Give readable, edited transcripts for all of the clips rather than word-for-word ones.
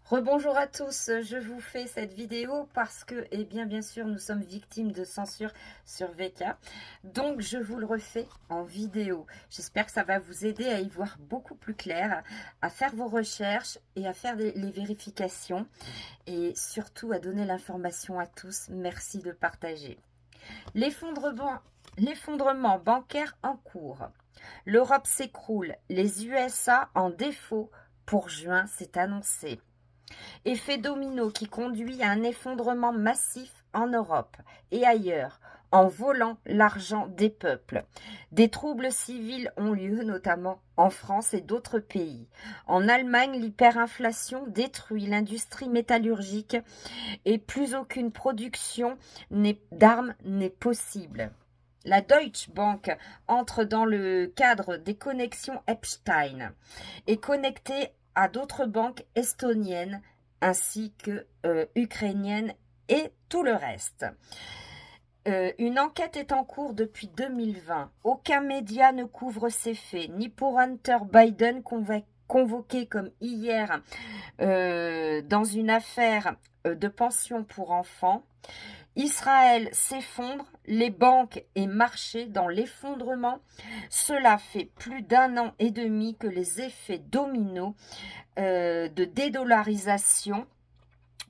Rebonjour à tous, je vous fais cette vidéo parce que, eh bien sûr, nous sommes victimes de censure sur VK. Donc, je vous le refais en vidéo. J'espère que ça va vous aider à y voir beaucoup plus clair, à faire vos recherches et à faire les vérifications et surtout à donner l'information à tous. Merci de partager. L'effondrement bancaire en cours. L'Europe s'écroule, les USA en défaut pour juin, c'est annoncé. Effet domino qui conduit à un effondrement massif en Europe et ailleurs, en volant l'argent des peuples. Des troubles civils ont lieu, notamment en France et d'autres pays. En Allemagne, l'hyperinflation détruit l'industrie métallurgique et plus aucune production d'armes n'est possible. La Deutsche Bank entre dans le cadre des connexions Epstein et connectée à d'autres banques estoniennes ainsi que ukrainiennes et tout le reste. Une enquête est en cours depuis 2020. Aucun média ne couvre ces faits, ni pour Hunter Biden convoqué comme hier dans une affaire de pension pour enfants. Israël s'effondre, les banques et marchés dans l'effondrement. Cela fait plus d'un an et demi que les effets dominos de dédollarisation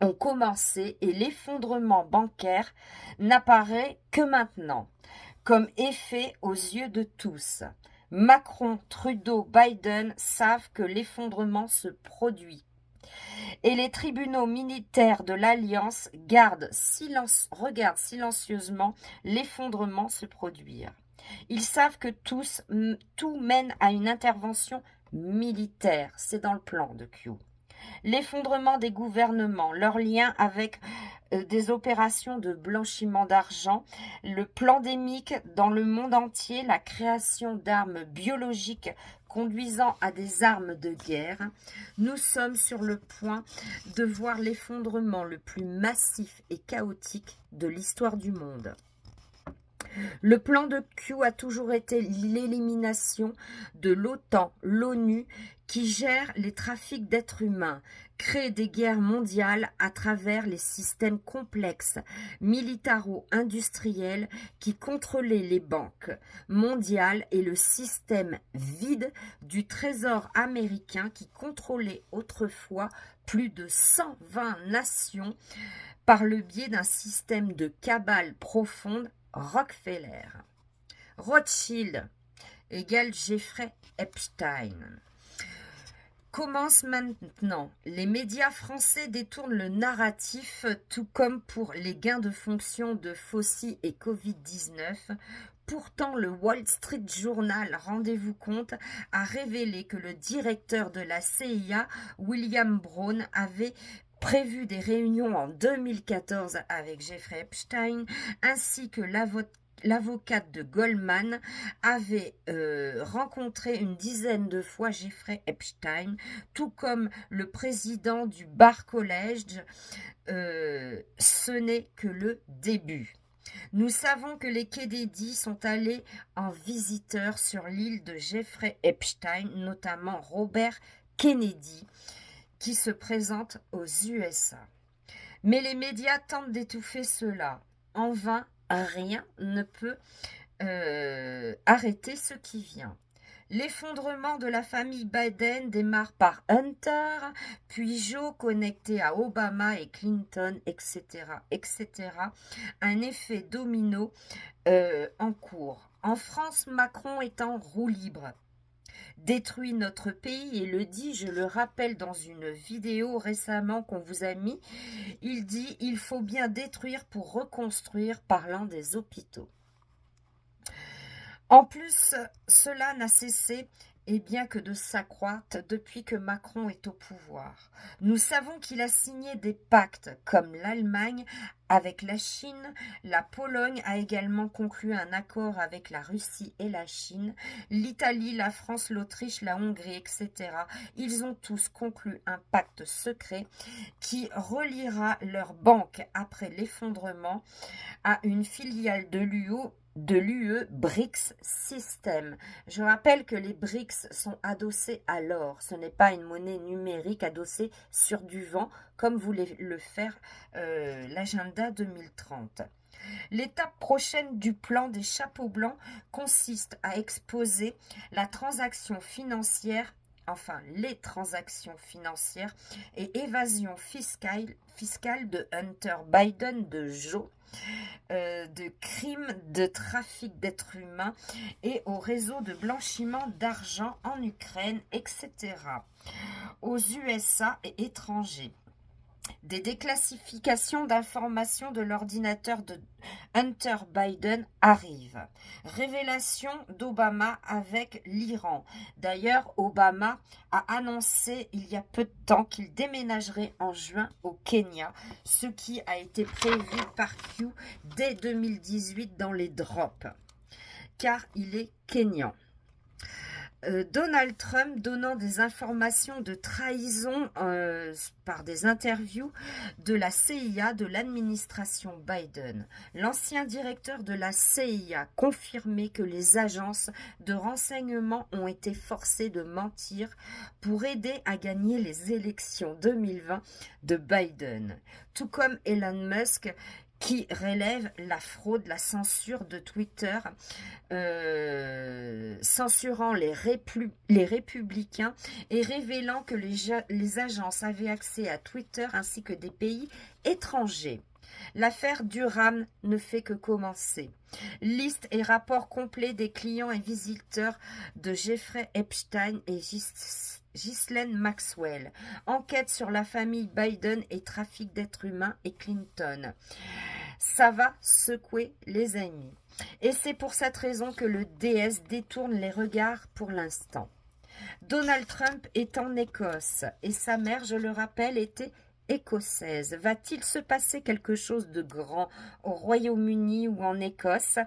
ont commencé et l'effondrement bancaire n'apparaît que maintenant, comme effet aux yeux de tous. Macron, Trudeau, Biden savent que l'effondrement se produit. Et les tribunaux militaires de l'Alliance regardent silencieusement l'effondrement se produire. Ils savent que tout mène à une intervention militaire. C'est dans le plan de Q. L'effondrement des gouvernements, leur lien avec des opérations de blanchiment d'argent, le pandémique dans le monde entier, la création d'armes biologiques conduisant à des armes de guerre. Nous sommes sur le point de voir l'effondrement le plus massif et chaotique de l'histoire du monde. Le plan de Q a toujours été l'élimination de l'OTAN, l'ONU, qui gère les trafics d'êtres humains, crée des guerres mondiales à travers les systèmes complexes militaro-industriels qui contrôlaient les banques mondiales et le système vide du Trésor américain qui contrôlait autrefois plus de 120 nations par le biais d'un système de cabale profonde Rockefeller. Rothschild égale Jeffrey Epstein. Commence maintenant. Les médias français détournent le narratif, tout comme pour les gains de fonction de Fauci et Covid-19. Pourtant, le Wall Street Journal, rendez-vous compte, a révélé que le directeur de la CIA, William Brown, avait prévu des réunions en 2014 avec Jeffrey Epstein, ainsi que l'avocate de Goldman avait rencontré une dizaine de fois Jeffrey Epstein, tout comme le président du Bar College. Ce n'est que le début. Nous savons que les Kennedy sont allés en visiteur sur l'île de Jeffrey Epstein, notamment Robert Kennedy, qui se présente aux USA. Mais les médias tentent d'étouffer cela. En vain, rien ne peut arrêter ce qui vient. L'effondrement de la famille Biden démarre par Hunter, puis Joe connecté à Obama et Clinton, etc., etc. Un effet domino en cours. En France, Macron est en roue libre. Détruit notre pays et le dit, je le rappelle dans une vidéo récemment qu'on vous a mis, il dit il faut bien détruire pour reconstruire, parlant des hôpitaux. En plus, cela n'a cessé bien que de s'accroître depuis que Macron est au pouvoir. Nous savons qu'il a signé des pactes comme l'Allemagne avec la Chine, la Pologne a également conclu un accord avec la Russie et la Chine, l'Italie, la France, l'Autriche, la Hongrie, etc. Ils ont tous conclu un pacte secret qui reliera leur banque après l'effondrement à une filiale de l'UE de l'UE BRICS System. Je rappelle que les BRICS sont adossés à l'or. Ce n'est pas une monnaie numérique adossée sur du vent comme voulait le faire l'agenda 2030. L'étape prochaine du plan des chapeaux blancs consiste à exposer la transaction financière, enfin les transactions financières et évasion fiscale de Hunter Biden, de Joe, de crimes de trafic d'êtres humains et au réseau de blanchiment d'argent en Ukraine, etc., aux USA et étrangers. Des déclassifications d'informations de l'ordinateur de Hunter Biden arrivent. Révélation d'Obama avec l'Iran. D'ailleurs, Obama a annoncé il y a peu de temps qu'il déménagerait en juin au Kenya, ce qui a été prévu par Q dès 2018 dans les drops, car il est kényan. Donald Trump donnant des informations de trahison par des interviews de la CIA de l'administration Biden. L'ancien directeur de la CIA confirmait que les agences de renseignement ont été forcées de mentir pour aider à gagner les élections 2020 de Biden. Tout comme Elon Musk, qui relève la fraude, la censure de Twitter, censurant les républicains et révélant que les agences avaient accès à Twitter ainsi que des pays étrangers. L'affaire Durham ne fait que commencer. Liste et rapport complet des clients et visiteurs de Jeffrey Epstein et Ghislaine Maxwell. Enquête sur la famille Biden et trafic d'êtres humains et Clinton. Ça va secouer les amis. Et c'est pour cette raison que le DS détourne les regards pour l'instant. Donald Trump est en Écosse et sa mère, je le rappelle, était écossaise. Va-t-il se passer quelque chose de grand au Royaume-Uni ou en Écosse?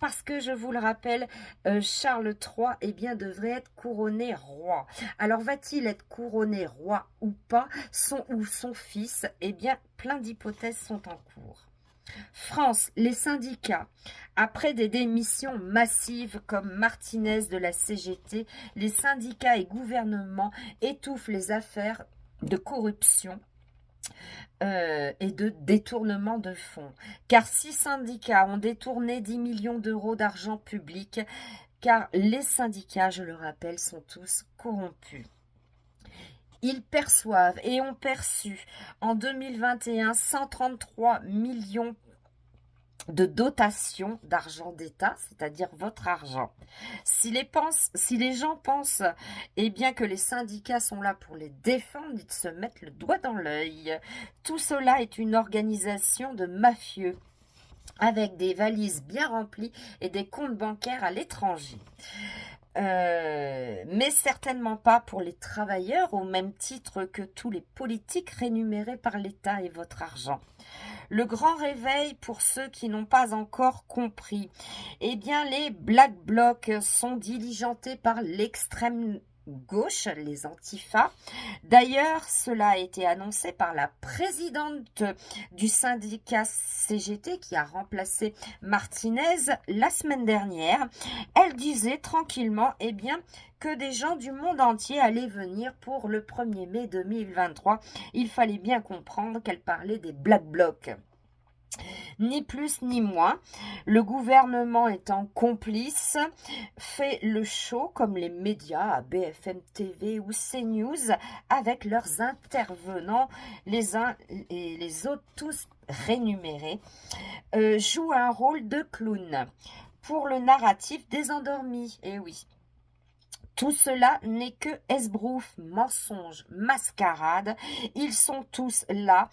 Parce que, je vous le rappelle, Charles III devrait être couronné roi. Alors, va-t-il être couronné roi ou pas? Son fils? Plein d'hypothèses sont en cours. France, les syndicats. Après des démissions massives comme Martinez de la CGT, les syndicats et gouvernements étouffent les affaires de corruption et de détournement de fonds. Car 6 syndicats ont détourné 10 millions d'euros d'argent public, car les syndicats, je le rappelle, sont tous corrompus. Ils perçoivent et ont perçu en 2021 133 millions de dotation d'argent d'État, c'est-à-dire votre argent. Si les gens pensent que les syndicats sont là pour les défendre, ils se mettent le doigt dans l'œil. Tout cela est une organisation de mafieux avec des valises bien remplies et des comptes bancaires à l'étranger. Mais certainement pas pour les travailleurs, au même titre que tous les politiques rémunérés par l'État et votre argent. Le grand réveil pour ceux qui n'ont pas encore compris. Les Black Blocs sont diligentés par l'extrême gauche, les antifas. D'ailleurs, cela a été annoncé par la présidente du syndicat CGT qui a remplacé Martinez la semaine dernière. Elle disait tranquillement que des gens du monde entier allaient venir pour le 1er mai 2023. Il fallait bien comprendre qu'elle parlait des Black Blocs. Ni plus ni moins, le gouvernement étant complice, fait le show comme les médias à BFM TV ou CNews avec leurs intervenants, les uns et les autres tous rémunérés, jouent un rôle de clown pour le narratif des endormis. Et oui. Tout cela n'est que esbrouf, mensonge, mascarade. Ils sont tous là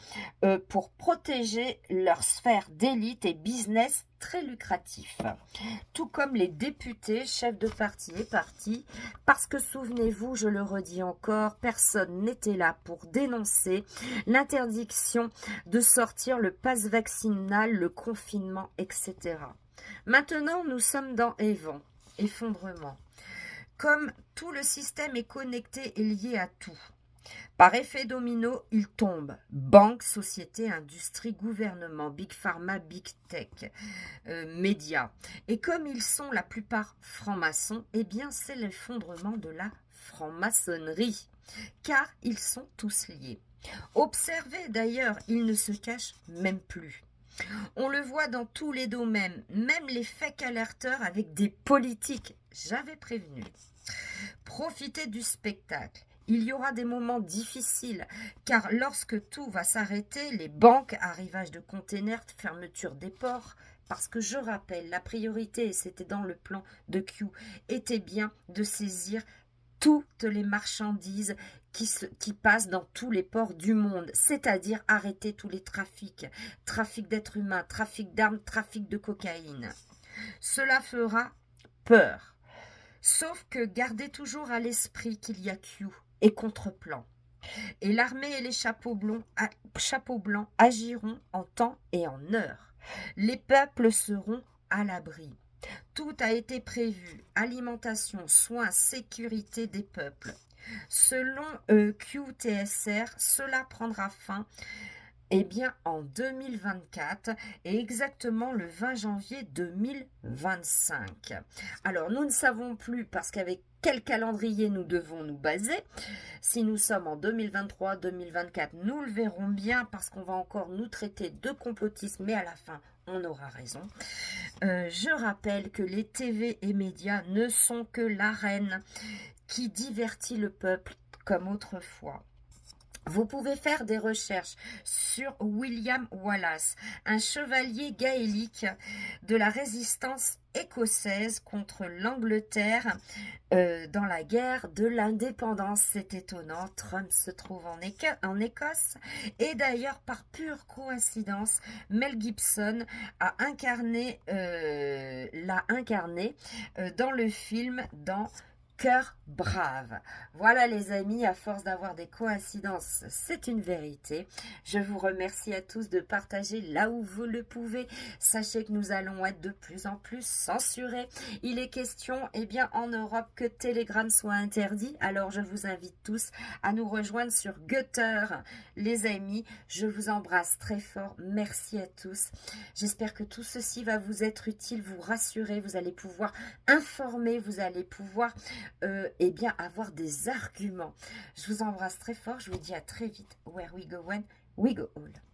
pour protéger leur sphère d'élite et business très lucratif. Tout comme les députés, chefs de parti et partis, parce que souvenez-vous, je le redis encore, personne n'était là pour dénoncer l'interdiction de sortir le pass vaccinal, le confinement, etc. Maintenant, nous sommes dans effondrement. Comme tout le système est connecté et lié à tout, Par effet domino, ils tombent. Banque, société, industrie, gouvernement, big pharma, big tech, médias. Et comme ils sont la plupart francs-maçons, eh bien c'est l'effondrement de la franc-maçonnerie, car ils sont tous liés. Observez d'ailleurs, ils ne se cachent même plus. On le voit dans tous les domaines, même les fake alerteurs avec des politiques. J'avais prévenu. Profitez du spectacle. Il y aura des moments difficiles, car lorsque tout va s'arrêter, les banques, arrivage de containers, fermeture des ports, parce que je rappelle, la priorité, et c'était dans le plan de Q, était bien de saisir toutes les marchandises qui passent dans tous les ports du monde, c'est-à-dire arrêter tous les trafics, trafic d'êtres humains, trafic d'armes, trafic de cocaïne. Cela fera peur. Sauf que gardez toujours à l'esprit qu'il y a Q et contre-plan. Et l'armée et les chapeaux blancs agiront en temps et en heure. Les peuples seront à l'abri. Tout a été prévu, alimentation, soins, sécurité des peuples. Selon QTSR, cela prendra fin en 2024 et exactement le 20 janvier 2025. Alors nous ne savons plus parce qu'avec quel calendrier nous devons nous baser. Si nous sommes en 2023, 2024, nous le verrons bien parce qu'on va encore nous traiter de complotisme, mais à la fin, on aura raison. Je rappelle que les TV et médias ne sont que l'arène qui divertit le peuple comme autrefois. Vous pouvez faire des recherches sur William Wallace, un chevalier gaélique de la résistance écossaise contre l'Angleterre dans la guerre de l'indépendance. C'est étonnant, Trump se trouve en Écosse. Et d'ailleurs, par pure coïncidence, Mel Gibson l'a incarné dans le film dans Cœur brave. Voilà les amis, à force d'avoir des coïncidences, c'est une vérité. Je vous remercie à tous de partager là où vous le pouvez. Sachez que nous allons être de plus en plus censurés. Il est question, en Europe, que Telegram soit interdit. Alors je vous invite tous à nous rejoindre sur Gutter. Les amis, je vous embrasse très fort. Merci à tous. J'espère que tout ceci va vous être utile, vous rassurer. Vous allez pouvoir informer, vous allez pouvoir avoir des arguments. Je vous embrasse très fort. Je vous dis à très vite. Where we go when we go all.